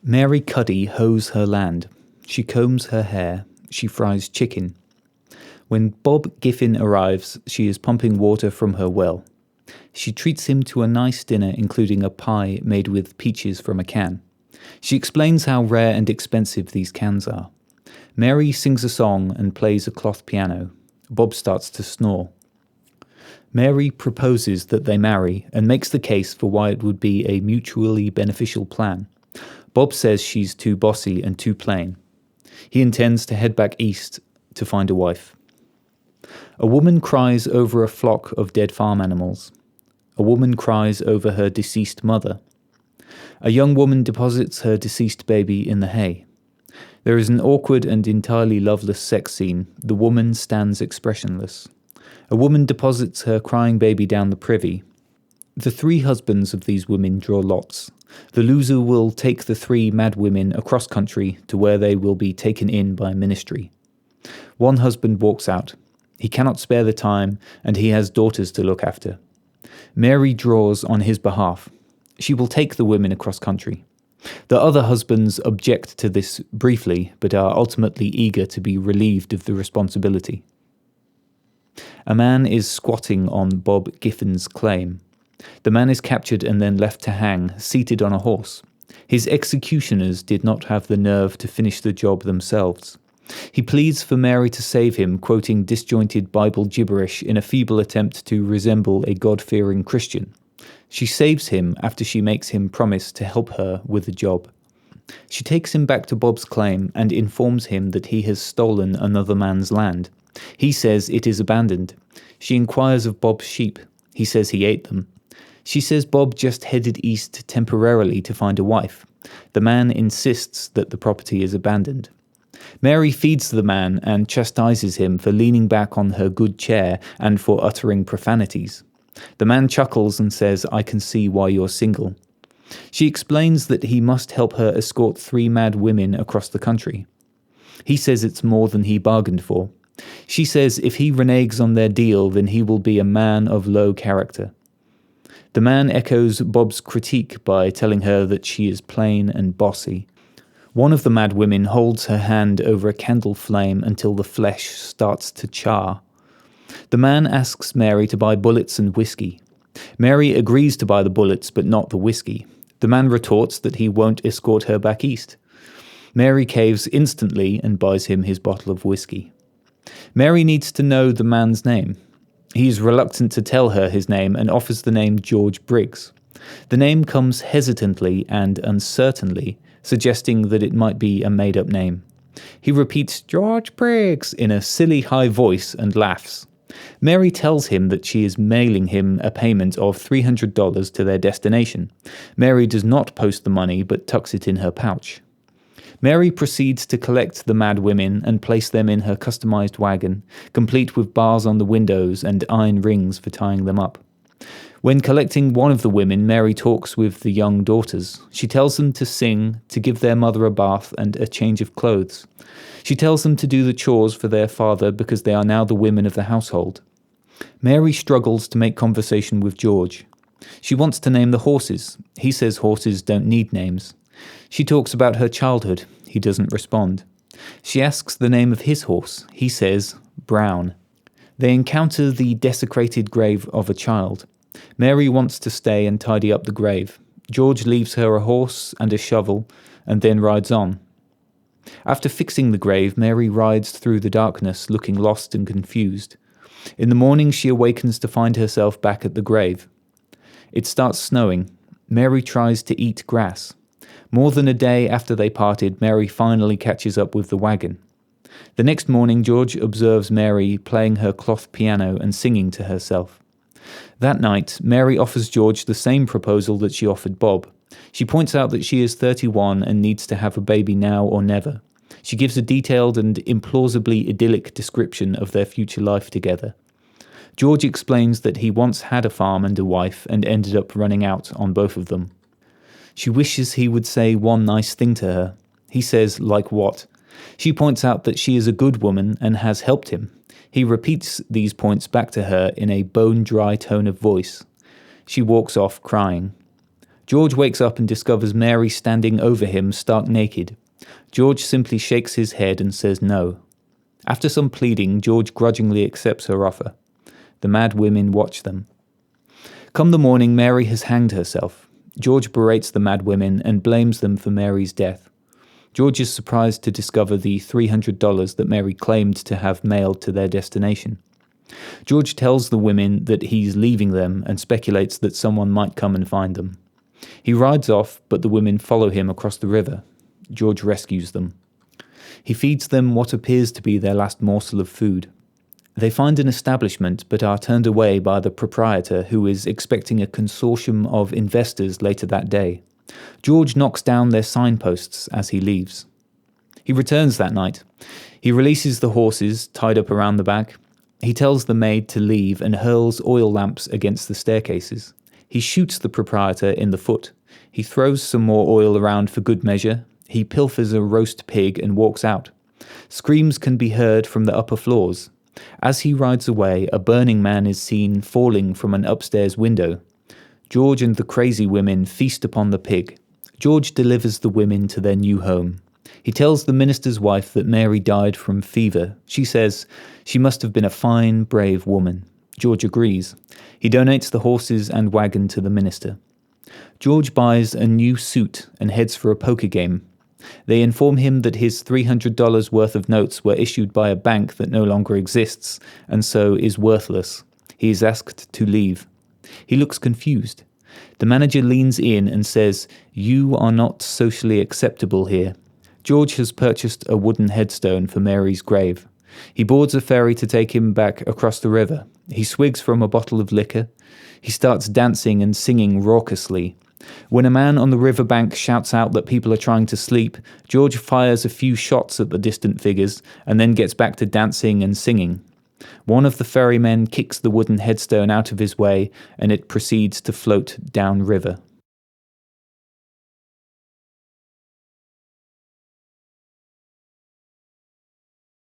Mary Cuddy hoes her land. She combs her hair. She fries chicken. When Bob Giffin arrives, she is pumping water from her well. She treats him to a nice dinner, including a pie made with peaches from a can. She explains how rare and expensive these cans are. Mary sings a song and plays a cloth piano. Bob starts to snore. Mary proposes that they marry and makes the case for why it would be a mutually beneficial plan. Bob says she's too bossy and too plain. He intends to head back east to find a wife. A woman cries over a flock of dead farm animals. A woman cries over her deceased mother. A young woman deposits her deceased baby in the hay. There is an awkward and entirely loveless sex scene. The woman stands expressionless. A woman deposits her crying baby down the privy. The three husbands of these women draw lots. The loser will take the three mad women across country to where they will be taken in by ministry. One husband walks out. He cannot spare the time, and he has daughters to look after. Mary draws on his behalf. She will take the women across country. The other husbands object to this briefly, but are ultimately eager to be relieved of the responsibility. A man is squatting on Bob Giffin's claim. The man is captured and then left to hang, seated on a horse. His executioners did not have the nerve to finish the job themselves. He pleads for Mary to save him, quoting disjointed Bible gibberish in a feeble attempt to resemble a God-fearing Christian. She saves him after she makes him promise to help her with the job. She takes him back to Bob's claim and informs him that he has stolen another man's land. He says it is abandoned. She inquires of Bob's sheep. He says he ate them. She says Bob just headed east temporarily to find a wife. The man insists that the property is abandoned. Mary feeds the man and chastises him for leaning back on her good chair and for uttering profanities. The man chuckles and says, "I can see why you're single." She explains that he must help her escort three mad women across the country. He says it's more than he bargained for. She says if he reneges on their deal, then he will be a man of low character. The man echoes Bob's critique by telling her that she is plain and bossy. One of the mad women holds her hand over a candle flame until the flesh starts to char. The man asks Mary to buy bullets and whiskey. Mary agrees to buy the bullets but not the whiskey. The man retorts that he won't escort her back east. Mary caves instantly and buys him his bottle of whiskey. Mary needs to know the man's name. He is reluctant to tell her his name and offers the name George Briggs. The name comes hesitantly and uncertainly, suggesting that it might be a made-up name. He repeats George Briggs in a silly high voice and laughs. Mary tells him that she is mailing him a payment of $300 to their destination. Mary does not post the money but tucks it in her pouch. Mary proceeds to collect the mad women and place them in her customized wagon, complete with bars on the windows and iron rings for tying them up. When collecting one of the women, Mary talks with the young daughters. She tells them to sing, to give their mother a bath and a change of clothes. She tells them to do the chores for their father because they are now the women of the household. Mary struggles to make conversation with George. She wants to name the horses. He says horses don't need names. She talks about her childhood. He doesn't respond. She asks the name of his horse. He says, Brown. They encounter the desecrated grave of a child. Mary wants to stay and tidy up the grave. George leaves her a horse and a shovel and then rides on. After fixing the grave, Mary rides through the darkness, looking lost and confused. In the morning, she awakens to find herself back at the grave. It starts snowing. Mary tries to eat grass. More than a day after they parted, Mary finally catches up with the wagon. The next morning, George observes Mary playing her cloth piano and singing to herself. That night, Mary offers George the same proposal that she offered Bob. She points out that she is 31 and needs to have a baby now or never. She gives a detailed and implausibly idyllic description of their future life together. George explains that he once had a farm and a wife and ended up running out on both of them. She wishes he would say one nice thing to her. He says, like what? She points out that she is a good woman and has helped him. He repeats these points back to her in a bone-dry tone of voice. She walks off crying. George wakes up and discovers Mary standing over him stark naked. George simply shakes his head and says no. After some pleading, George grudgingly accepts her offer. The mad women watch them. Come the morning, Mary has hanged herself. George berates the mad women and blames them for Mary's death. George is surprised to discover the $300 that Mary claimed to have mailed to their destination. George tells the women that he's leaving them and speculates that someone might come and find them. He rides off, but the women follow him across the river. George rescues them. He feeds them what appears to be their last morsel of food. They find an establishment but are turned away by the proprietor, who is expecting a consortium of investors later that day. George knocks down their signposts as he leaves. He returns that night. He releases the horses tied up around the back. He tells the maid to leave and hurls oil lamps against the staircases. He shoots the proprietor in the foot. He throws some more oil around for good measure. He pilfers a roast pig and walks out. Screams can be heard from the upper floors. As he rides away, a burning man is seen falling from an upstairs window. George and the crazy women feast upon the pig. George delivers the women to their new home. He tells the minister's wife that Mary died from fever. She says she must have been a fine, brave woman. George agrees. He donates the horses and wagon to the minister. George buys a new suit and heads for a poker game. They inform him that his $300 worth of notes were issued by a bank that no longer exists, and so is worthless. He is asked to leave. He looks confused. The manager leans in and says, "You are not socially acceptable here." George has purchased a wooden headstone for Mary's grave. He boards a ferry to take him back across the river. He swigs from a bottle of liquor. He starts dancing and singing raucously. When a man on the riverbank shouts out that people are trying to sleep, George fires a few shots at the distant figures and then gets back to dancing and singing. One of the ferrymen kicks the wooden headstone out of his way and it proceeds to float downriver.